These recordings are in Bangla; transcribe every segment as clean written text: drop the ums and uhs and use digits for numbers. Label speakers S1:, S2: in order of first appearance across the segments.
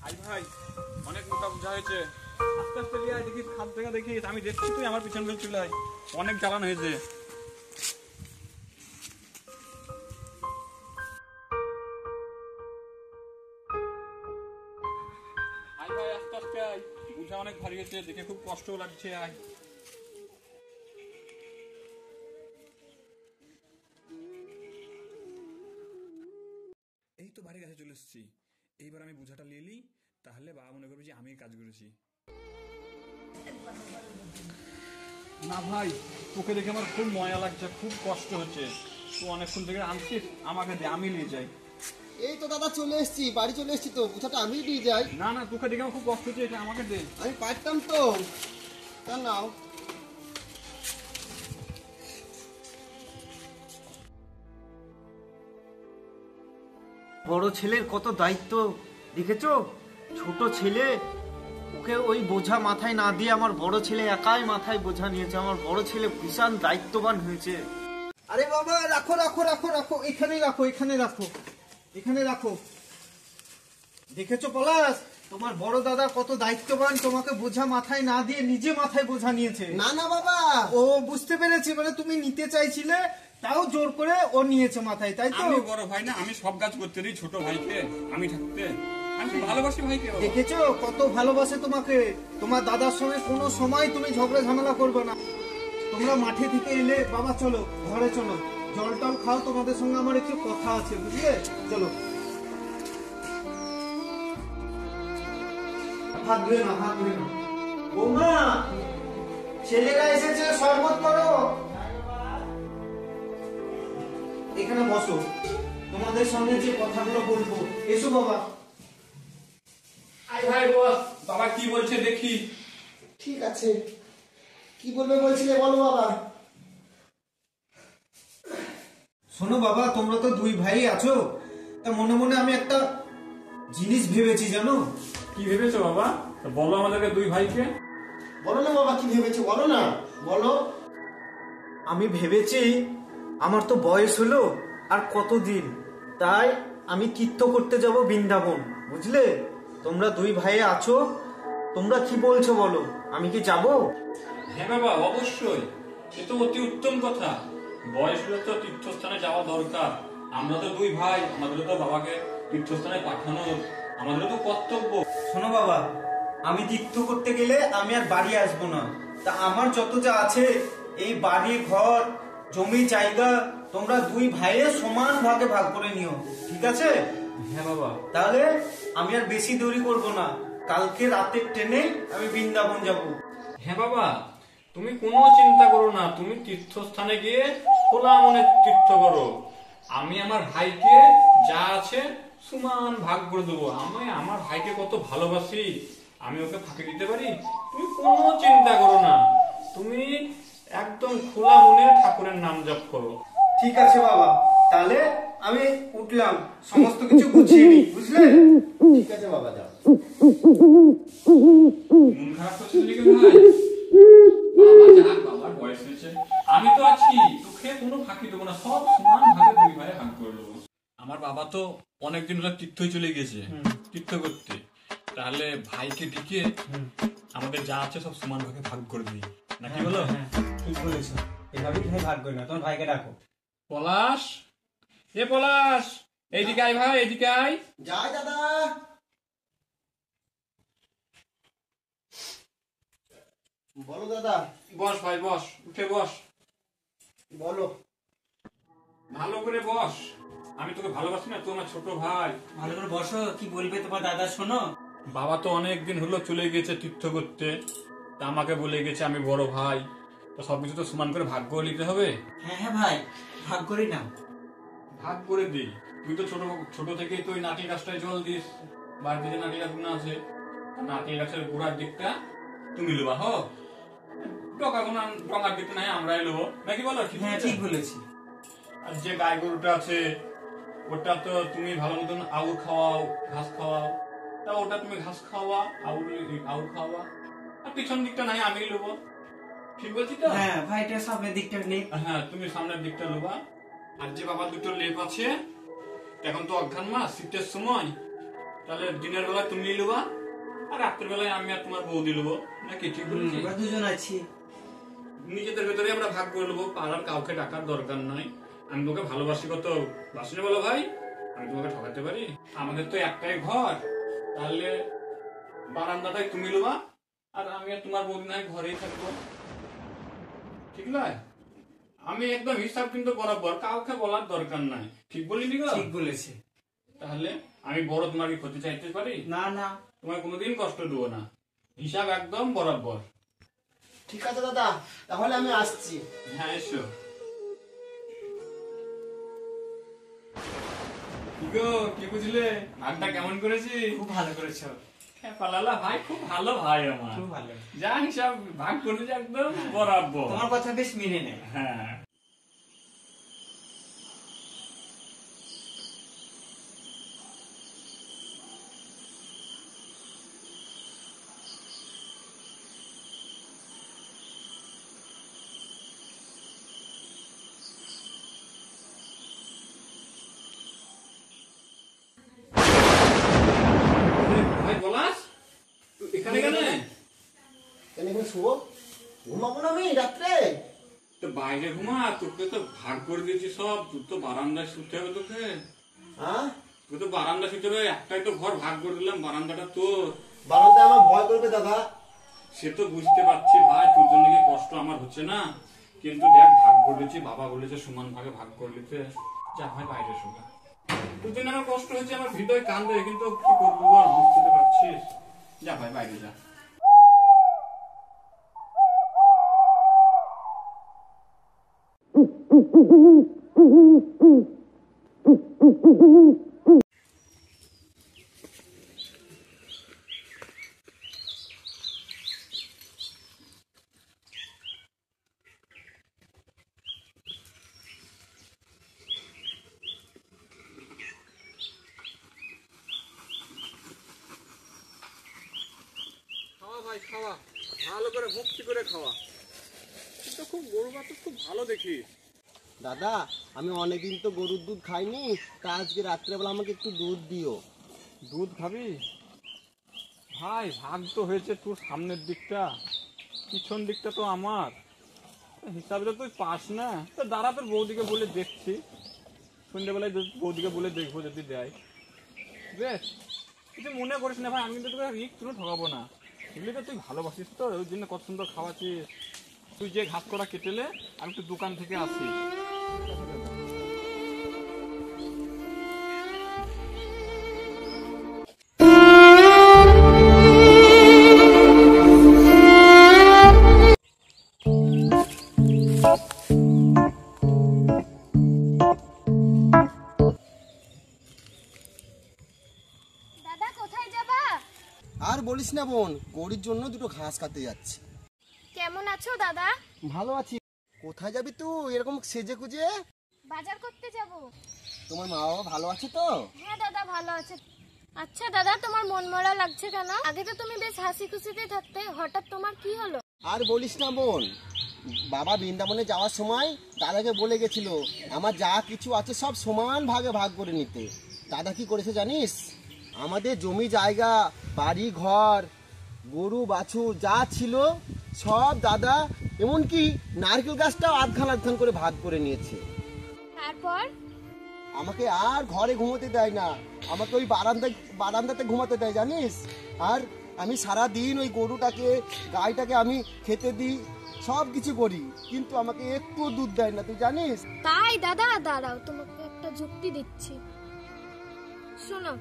S1: আই ভাই অনেক মোটা বোঝা হয়েছে, আস্তে আস্তে লিয়ে আয়, দেখিস খাল থেকে দেখিস, আমি দেখছি তুই আমার পিছন পিছন চলে আয়, অনেক জ্বালান হয়েছে। আই ভাই আস্তে আস্তে আয়, বোঝা অনেক ভারী হয়েছে, দেখে খুব কষ্ট লাগছে। আয় এই তো বাড়ির কাছে চলে এসেছি, এইবার আমি বোঝাটা নিয়ে নিই, তাহলে বাবা মনে করবে যে আমি কাজ করেছি। না ভাই, তোকে দেখে আমার খুব মজা লাগছে, খুব কষ্ট হচ্ছে, তুই অনেকক্ষণ থেকে আনছিস, আমাকে দে, আমি নিয়ে যাই।
S2: এই তো দাদা চলে এসেছি, বাড়ি চলে এসেছি তো, বোঝাটা আমি নিয়ে যাই।
S1: না না, তোকে দেখে আমার খুব কষ্ট হচ্ছে, এটা আমাকে দে।
S2: আমি পারতাম তো, তা নাও।
S3: বড় ছেলের কত দায়িত্ব দেখেছো, ছোট ছেলে, ওকে ওই বোঝা মাথায় না দিয়ে আমার বড় ছেলে একাই মাথায় বোঝা নিয়েছে। আমার বড় ছেলে ভীষণ দায়িত্ববান হয়েছে। আরে বাবা রাখো রাখো রাখো রাখো, এখানে রাখো, এখানে রাখো, এখানে রাখো। দেখেছো পলাশ, তোমার বড় দাদা কত দায়িত্ববান, তোমাকে বোঝা মাথায় না দিয়ে নিজে মাথায় বোঝা নিয়েছে।
S2: না না বাবা,
S3: ও বুঝতে পেরেছি, মানে তুমি নিতে চাইছিলে, তাও জোর করে ও নিয়েছে মাথায়, তাই তো?
S1: আমি বড় ভাই না, আমি সব কাজ করতে দিই ছোট ভাইকে, আমি থাকতে আমি খুব ভালোবাসি ভাইকে।
S3: দেখেছো কত ভালোবাসে তোমাকে, তোমার দাদার সঙ্গে কোনো সময় তুমি ঝগড়া ঝামেলা করবে না। তোমরা মাঠে থেকে এলে, বাবা চলো ঘরে চলো, জল টল খাও, তোমাদের সঙ্গে আমার একটু কথা আছে, বুঝলে? চলো। হাত ধুয়ে না, হাত ধুয়ে না। বৌমা, ছেলেরা এসেছে, শরবত করো। এখানে বসো, তোমাদের সঙ্গে যে কথাগুলো বলবো। এসো বাবা।
S1: আই ভাই বস, বাবা কি বলছে দেখি।
S2: ঠিক আছে, কি বলবে বলছিলে বলো বাবা।
S3: শোনো বাবা, তোমরা তো দুই ভাই আছো, তা মনে মনে আমি একটা জিনিস ভেবেছি, জানো?
S1: কি ভেবেছো বাবা? বলো আমাদেরকে দুই ভাইকে।
S2: বলো না বাবা, কি ভেবেছো বলো না, বলো।
S3: আমি ভেবেছি, আমার তো বয়স হলো আর কতদিন, তাই আমি তীর্থ করতে যাব বৃন্দাবন, বুঝলে? তোমরা দুই ভাই আছো, তোমরা কি বলছো বলো, আমি কি যাব?
S1: হ্যাঁ বাবা অবশ্যই, এ তো অতি উত্তম কথা, বয়স হলে তো তীর্থস্থানে যাওয়া দরকার। আমরা তো দুই ভাই, আমাদের তো বাবাকে তীর্থস্থানে পাঠানো আমাদের তো কর্তব্য।
S3: শোনো বাবা, আমি তীর্থ করতে গেলে আমি আর বাড়ি আসবো না, তা আমার যত যা আছে, এই বাড়ি ঘর জমি জায়গা, তোমরা দুই ভাইয়ের সমান ভাগে ভাগ করে নিও, ঠিক আছে?
S1: হ্যাঁ বাবা।
S3: তাহলে আমি আর বেশি দেরি করব না, কালকে রাতের ট্রেনে আমি বৃন্দাবন যাব।
S1: হ্যাঁ বাবা, তুমি কোনো চিন্তা করো না, তুমি তীর্থস্থানে গিয়ে খোলা মনে তীর্থ করো, আমি আমার ভাইকে যা আছে সমান ভাগ করে দেবো। আমি আমার ভাইকে কত ভালোবাসি, আমি ওকে ফাঁকি দিতে পারি? তুমি কোনো চিন্তা করো না, তুমি একদম খোলা মনে ঠাকুরের নাম জপ করো।
S3: ঠিক আছে বাবা, তাহলে আমি উঠলাম, সমস্ত কিছু গুছিয়ে নিই, বুঝলে?
S2: ঠিক আছে বাবা, যাও।
S1: মন খারাপ করছে নাকি ভাই? বাবা যাক, বাবার বয়স হয়েছে, আমি তো আছি, তোকে কোনো ফাঁকি দেবো না, সব সমান ভাবে দুই ভাই ভাগ করে দেবো। আমার বাবা তো অনেকদিন হলো তীর্থই চলে গেছে, তীর্থ করতে, তাহলে ভাইকে ডেকে আমাদের যা আছে সব সমান ভাগে ভাগ করে দিই, নাকি বলো?
S3: ঠিক বলেছো, এভাবেই ভাই ভাগ করে না, তোমার ভাইকে ডাকো।
S1: পলাশ, এ পলাশ, এইদিকে আয় ভাই, এইদিকে আয়।
S2: যাই দাদা। বলো দাদা।
S1: বস ভাই বস, উঠে বস,
S2: বলো।
S1: ভালো করে বস, আমি তোকে ভালোবাসি না, তুই আমার ছোট ভাই।
S3: ভালো করে বসো, কি বলবে তোমার দাদা শোনো।
S1: বাবা তো অনেকদিন হলো চলে গেছে তীর্থ করতে, তা আমাকে বলে গেছে আমি বড় ভাই, তো সবকিছু তো সমান করে ভাগ করে নিতে হবে।
S3: হ্যাঁ হ্যাঁ ভাই, ভাগ করি না।
S1: ভাগ করে দিই, তুই তো ছোট ছোট থেকেই তুই নারকেল গাছটায় জল দিস, বাড়িতে যে নারকেল গাছগুলো আছে, নারকেল গাছের গোড়ার দিকটা তুমি লোবা, হো ডগার দিকটা নাই আমরাই লোবো, নাকি বলো?
S3: হ্যাঁ ঠিক বলেছি।
S1: আর যে গাই গরুটা আছে ওটা তো তুমি ভালো মতন আউর খাওয়াও, ঘাস খাওয়াও, তা ওটা তুমি ঘাস খাওয়া, আউর খাওয়া, আর পিছন দিকটা নাই আমি লোবো, ঠিক বলছি তো?
S3: হ্যাঁ ভাইটা সামনের দিকটা নেই।
S1: হ্যাঁ তুমি সামনের দিকটা লোবা। আর যে বাবা দুটো লেপ আছে, এখন তো অজ্ঞান মাস, শীতের সময়, তাহলে দিনের বেলায় তুমি নিয়ে নেবা, আর রাত্রের বেলায় আমি আর তোমার বৌদি নেবো, নাকি ঠিক বলেছি?
S3: আমরা দুজন আছি।
S1: নিজেদের ভেতরে আমরা ভাগ করে নেবো, পাড়ার কাউকে ডাকার দরকার নাই। আমি তোকে ভালোবাসি কত, বাসনে বলো ভাই, আমি তোমাকে ঠকাতে পারি? আমাদের তো একটাই ঘর, তাহলে বারান্দাটাই তুমি নেবা, আর আমি আর তোমার বৌদি নাই ঘরেই থাকবো, ঠিক নয়? আমি একদম হিসাব কিন্তু বরাবর, কাউকে বলার দরকার নাই, ঠিক বলিনি গো?
S3: ঠিক বলেছে।
S1: তাহলে আমি বড় তোমার কি ক্ষতি চাইতে পারি?
S3: না না,
S1: তোমার কোনোদিন কষ্ট দেবো না, হিসাব একদম বরাবর।
S2: ঠিক আছে দাদা, তাহলে আমি আসছি।
S1: হ্যাঁ এসো। কি গো, কি বুঝলে ভাগটা কেমন করেছি?
S3: খুব ভালো করেছো।
S1: পালালা ভাই, খুব ভালো ভাই আমার,
S3: খুব ভালো।
S1: যা হিসাব ভাগ করেছে একদম বরাবর।
S3: তোমার কথা বেশ মেনে নেয়।
S1: হ্যাঁ। ভাই বলাস, তুই এখানে কেন?
S2: কেন এখানে শুবো? ঘুমাবো না আমি রাত্রে?
S1: তো বাইরে ঘুমা, তোকে তো ভাগ করে দিয়েছি সব, তুই তো বারান্দায় শুতে হবে তোকে।
S2: হ্যাঁ,
S1: তুই তো বারান্দা শুতে হবে, একটাই তো ঘর ভাগ করে দিলাম, বারান্দাটা তোর।
S2: বারান্দায় আমার ভয় করবে দাদা।
S1: সে তো বুঝতে পারছি ভাই, তোর জন্য কি কষ্ট আমার হচ্ছে না, কিন্তু দেখ ভাগ করে দিচ্ছি, বাবা বলেছে সমান ভাগে ভাগ করে দিতে। যা ভাই বাইরে শোকা, তোর জন্য আমার কষ্ট হচ্ছে, আমার হৃদয় কান্দে, কিন্তু কি করবো বল, বুঝতে তো পারছিস। যা ভাই বাইরে যা। খাওয়া ভাই খাওয়া, ভালো করে ভক্তি করে খাওয়া, তুই তো খুব গরু বাছুর খুব ভালো দেখি।
S2: দাদা, আমি অনেকদিন তো গরুর দুধ খাইনি, তা আজকে রাত্রেবেলা আমাকে একটু দুধ দিও।
S1: দুধ খাবি ভাই? ভাগ তো হয়েছে তোর সামনের দিকটা, পিছন দিকটা তো আমার, হিসাবে তো তুই পাস না। তো দাঁড়া, তোর বৌদিকে বলে দেখছি, সন্ধ্যেবেলায় বৌদিকে বলে দেখবো যদি দেয়। বেশ, কিছু মনে করিস না ভাই, আমি কিন্তু তোকে রিক কোনো ঠকাবো না, এগুলি তো তুই ভালোবাসিস তো, ওই জন্য কত সুন্দর খাওয়াচ্ছিস। তুই যে ঘাস করা কেটেলে আমি একটু দোকান থেকে আসি।
S4: দাদা কোথায় যাবা?
S2: আর বলিস না বোন, গরুর জন্য দুটো ঘাস কাটতে যাচ্ছি।
S4: কেমন আছো দাদা?
S2: ভালো আছি। কোথায় যাবি তুই এরকম সেজে গুজে?
S4: বাজার করতে যাব।
S2: তোমার মা বাবা ভালো আছে তো?
S4: হ্যাঁ দাদা ভালো আছে। আচ্ছা দাদা, তোমার মন মরা লাগছে কেন? আগে তো তুমি বেশ হাসি খুশিতে থাকতে, হঠাৎ তোমার কি হলো?
S2: আর বলিস না বোন, বাবা বৃন্দাবনে যাওয়ার সময় দাদাকে বলে গেছিল আমার যা কিছু আছে সব সমান ভাগে ভাগ করে নিতে। দাদা কি করেছে জানিস? আমাদের জমি জায়গা, বাড়ি ঘর, গরু বাছুর যা ছিল সব দাদা, এমনকি নারকেল গাছটাও আধখান আধখান করে ভাগ করে নিয়েছে।
S4: তারপর?
S2: আমাকে আর ঘরে ঘুমোতে দেয় না, আমাকে ওই বারান্দাতে ঘুমাতে দেয় জানিস। আর আমি সারা দিন ওই গরুটাকে গাইটাকে আমি খেতে দিই, সব কিছু করি, কিন্তু আমাকে একটু দুধ দেয় না, তুই জানিস।
S4: তাই দাদা, দাঁড়াও তোমাকে একটা যুক্তি দিচ্ছি, শোনো।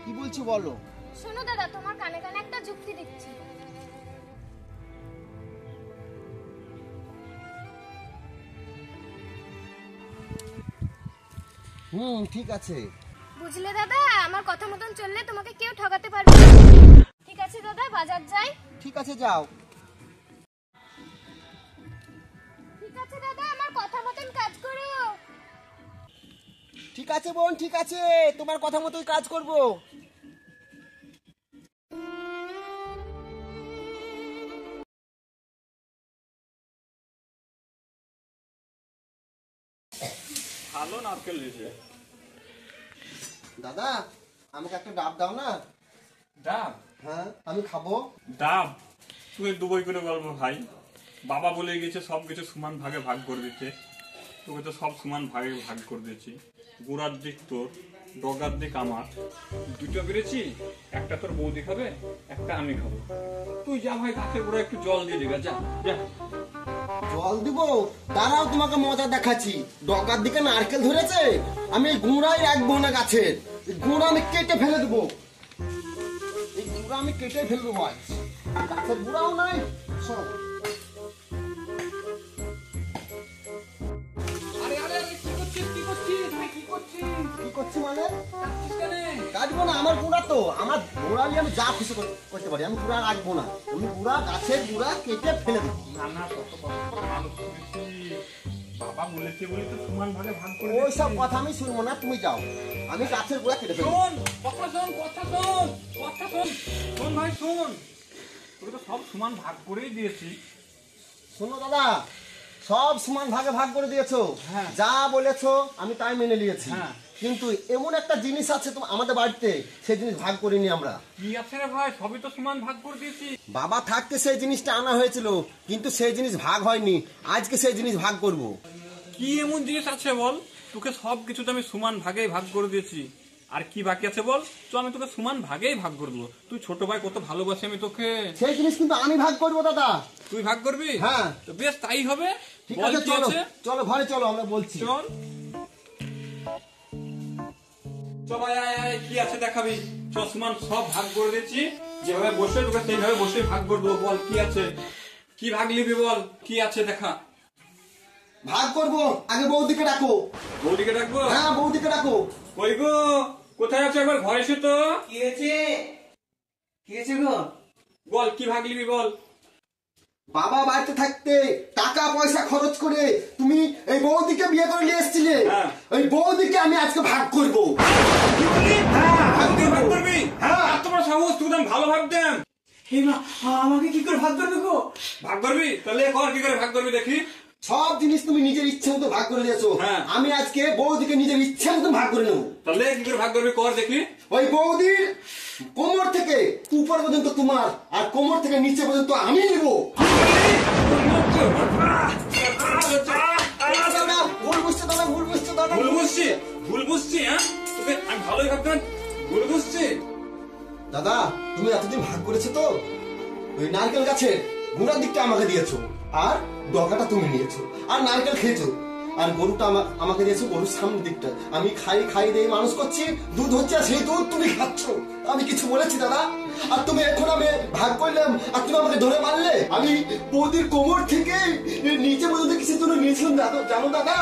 S2: কি বলছি বলো।
S4: শোনো দাদা, তোমার কানে কানে একটা যুক্তি দিচ্ছি।
S2: ঠিক আছে।
S4: বুঝলে দাদা, আমার কথা মতন চললে তোমাকে কেউ ঠকাতে পারবে না। ঠিক আছে দাদা, বাজার যাই।
S2: ঠিক আছে যাও।
S4: ঠিক আছে দাদা, আমার কথা মতন কাজ করো।
S2: ঠিক আছে বোন, ঠিক আছে, তোমার কথা মতোই কাজ করব।
S1: ভালো নারকেল দিয়েছে
S2: দাদা, আমাকে একটা ডাব দাও না।
S1: ডাব?
S2: হ্যাঁ, আমি খাবো।
S1: ডাব? তুই দুবই করে গল্প ভাই। বাবা বলে গেছে সব কিছু সমান ভাগে ভাগ করে দিতে, তোকে তো সব সমান ভাগে ভাগ করে দিয়েছি। গোড়ার দিক তোর, ডগার দিক আমার, দুটো বেড়েছি, একটা তোর বৌদি খাবে, একটা আমি খাবো। তুই যা ভাই গাছের গোড়া একটু জল দিয়ে দিবে, যা যা।
S2: জল দিব? দাঁড়াও, তোমাকে মজা দেখাচ্ছি। ডগার দিকে নারকেল ধরেছে, আমি এই গুঁড়াই রাখবো না গাছের, এই গুঁড়া আমি কেটে ফেলে দেবো। এই গুঁড়া আমি কেটে ফেলবো ভাই, গাছের গুঁড়াও নাই। সরো। কি করছি মানে? কাটবো না, আমার গুঁড়া তো, আমার গুঁড়া নিয়ে আমি যা খুশি করতে পারি। আমি গুঁড়া রাখবো না, আমি গুঁড়া গাছের গুঁড়া কেটে ফেলে দেবো।
S1: না না, কত ভালো করেছি। বাবা বলেছে বলে তো সমান ভাগে ভাগ করে
S2: ওই সব কথা আমি শুনবো না, তুমি যাও, আমি গাছের গুঁড়া কেটে ফেলবো।
S1: শোন, কথা শোন, কথা শোন, কথা শোন, শোন ভাই শোন, তোকে তো সব সমান ভাগ করেই দিয়েছি।
S2: শোনো দাদা, সব সমান ভাগে ভাগ করে দিয়েছো, যা বলেছো আমি তাই মেনে নিয়েছি।
S1: হ্যাঁ।
S2: কিন্তু এমন একটা জিনিস আছে আমাদের বাড়িতে, সেই জিনিস ভাগ করিনি আমরা।
S1: কি আছে রে ভাই? সবই তো সমান ভাগ করে দিয়েছি।
S2: বাবা থাকতে সেই জিনিসটা আনা হয়েছিল, কিন্তু সেই জিনিস ভাগ হয়নি। আজকে সেই জিনিস ভাগ করব।
S1: কি এমন জিনিস আছে বল? তোকে সব কিছু তো আমি সমান ভাগেই ভাগ করে দিয়েছি। আর কি বাকি আছে বল? তো আমি তোকে সমান ভাগেই ভাগ করে দেবো। তুই ছোট ভাই, কত ভালোবাসি আমি তোকে।
S2: সেই জিনিস কিন্তু আমি ভাগ করবো দাদা।
S1: তুই ভাগ করবি?
S2: হ্যাঁ।
S1: তো বেশ, তাই হবে।
S2: ঠিক
S1: বল
S2: আছে,
S1: কি
S2: চলো
S1: আছে?
S2: চলো ঘরে চলো, আমরা বলছি।
S1: চল ভাই, আয় আয়, কি আছে দেখাবি। সমান সব ভাগ করে দিয়েছি, যেভাবে বসে তোকে সেইভাবে বসে ভাগ করে দেবো। বল কি আছে, কি ভাগ নিবি বল, কি আছে দেখা।
S2: ভাগ করবো, আগে বৌদিকে ডাকো।
S1: বৌদিকে ডাকবো?
S2: হ্যাঁ, বৌদিকে ডাকো।
S1: কই গো, কোথায় আছো? একবার ঘরে এসো তো।
S3: কি হয়েছে? কি হয়েছে গো?
S1: বল কি ভাগ নিবি বল।
S2: বাবা বাড়িতে থাকতে টাকা পয়সা খরচ করে তুমি এই বৌদিকে বিয়ে করে নিয়ে এসেছিলে,
S1: হ্যাঁ।
S2: ওই বৌদিকে আমি আজকে ভাগ করবো।
S1: কি বললি? ভাগ করবি?
S2: হ্যাঁ।
S1: আর তোমার সাহস, তুই একদম ভালো ভাবতাম।
S3: হে মা, আমাকে কি করে ভাগ করবে গো?
S1: ভাগ করবি? তাহলে কর, কি করে ভাগ করবি দেখি।
S2: সব জিনিস তুমি নিজের ইচ্ছে মতো ভাগ করে নিয়েছো,
S1: হ্যাঁ।
S2: আমি আজকে বৌদিকে নিজের ইচ্ছে মতো ভাগ করে নেবো।
S1: তাহলে কি করে ভাগ করবি, কর দেখি।
S2: ওই বৌদির কোমর থেকে উপর পর্যন্ত তোমার, আর কোমর থেকে নিচে পর্যন্ত আমি নিব। ভুল বুঝছো দাদা, ভুল বুঝছো দাদা।
S1: ভুল বুঝছি? ভুল বুঝছি? হ্যাঁ, তোকে আমি ভালোই ভাবতাম, ভুল বুঝছি।
S2: দাদা, তুমি এতদিন ভাগ করেছো তো, ওই নারকেল গাছের গুঁড়ার দিকটা আমাকে দিয়েছো, আর ডগাটা তুমি নিয়েছো, আর নারকেল খেয়েছো, আর গরুটা আমাকে দিয়েছো, গরুর সামনের দিকটা আমি খাই দিয়ে মানুষ করছি, দুধ হচ্ছে, আর সেই দুধ তুমি খাচ্ছ। আমি কিছু বলেছি দাদা? আর তুমি এখন আমি ভাগ করলাম, আর তুমি আমাকে ধরে মারলে। আমি বৌদির কোমর থেকে নিচে পর্যন্ত কিছু জন্য নিয়েছিলাম জানো দাদা।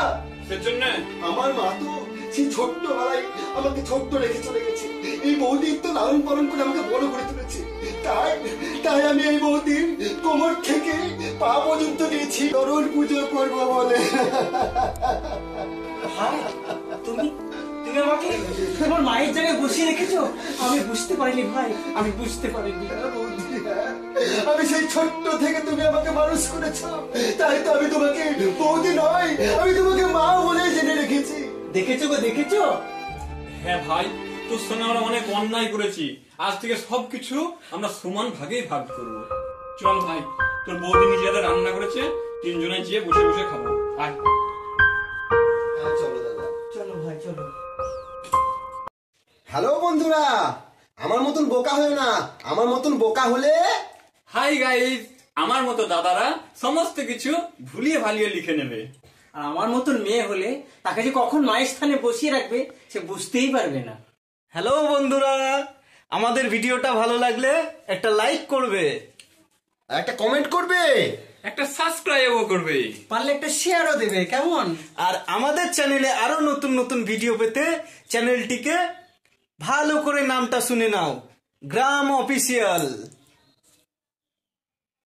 S1: সেজন্য
S2: আমার মা তো সেই ছোট্টবেলায় আমাকে ছোট্ট রেখে চলে গেছে, এই বৌদির তো লালন পালন করে আমাকে বড় করে তুলেছে। তাই আমি এই বৌদির কোমর থেকে পা পর্যন্ত নিয়েছি, তরুণ পুজো করবো বলে।
S3: তুমি আমাকে তোমার মায়ের জায়গায় বসিয়ে রেখেছো? আমি বুঝতে পারিনি ভাই, আমি বুঝতে পারিনি।
S2: আমি সেই ছোট্ট থেকে তুমি আমাকে মানুষ করেছো, তাই তো আমি তোমাকে বৌদি নয়, আমি তোমাকে মা বলে জেনে রেখেছি।
S3: দেখেছো গো, দেখেছো?
S1: হ্যাঁ ভাই, তোর সঙ্গে আমরা অনেক অন্যায় করেছি। আজ থেকে সবকিছু আমরা সমান ভাগেই ভাগ করবো। চল ভাই, তোর বৌদি নিজে রান্না করেছে, তিনজনে যেয়ে বসে বসে খাবো। আয়।
S2: চলো দাদা,
S3: চলো ভাই, চলো।
S2: হ্যালো বন্ধুরা, আমার মতন বোকা হয়ে না, আমার মতন বোকা হলে
S1: হাই গাইস, আমার মতো দাদারা সমস্ত কিছু ভুলিয়ে ভালিয়ে লিখে নেবে।
S3: আর আমার মতন মেয়ে হলে তাকে যে কখন মায়ের স্থানে বসিয়ে রাখবে সে বুঝতেই পারবে না। হ্যালো বন্ধুরা, আমাদের ভিডিওটা ভালো লাগলে একটা লাইক করবে,
S2: একটা কমেন্ট করবে,
S1: একটা সাবস্ক্রাইবও করবে,
S3: পারলে একটা শেয়ারও দেবে, কেমন? আর আমাদের চ্যানেলে আরো নতুন নতুন ভিডিও পেতে চ্যানেলটিকে ভালো করে নামটা শুনে নাও, গ্রাম অফিসিয়াল।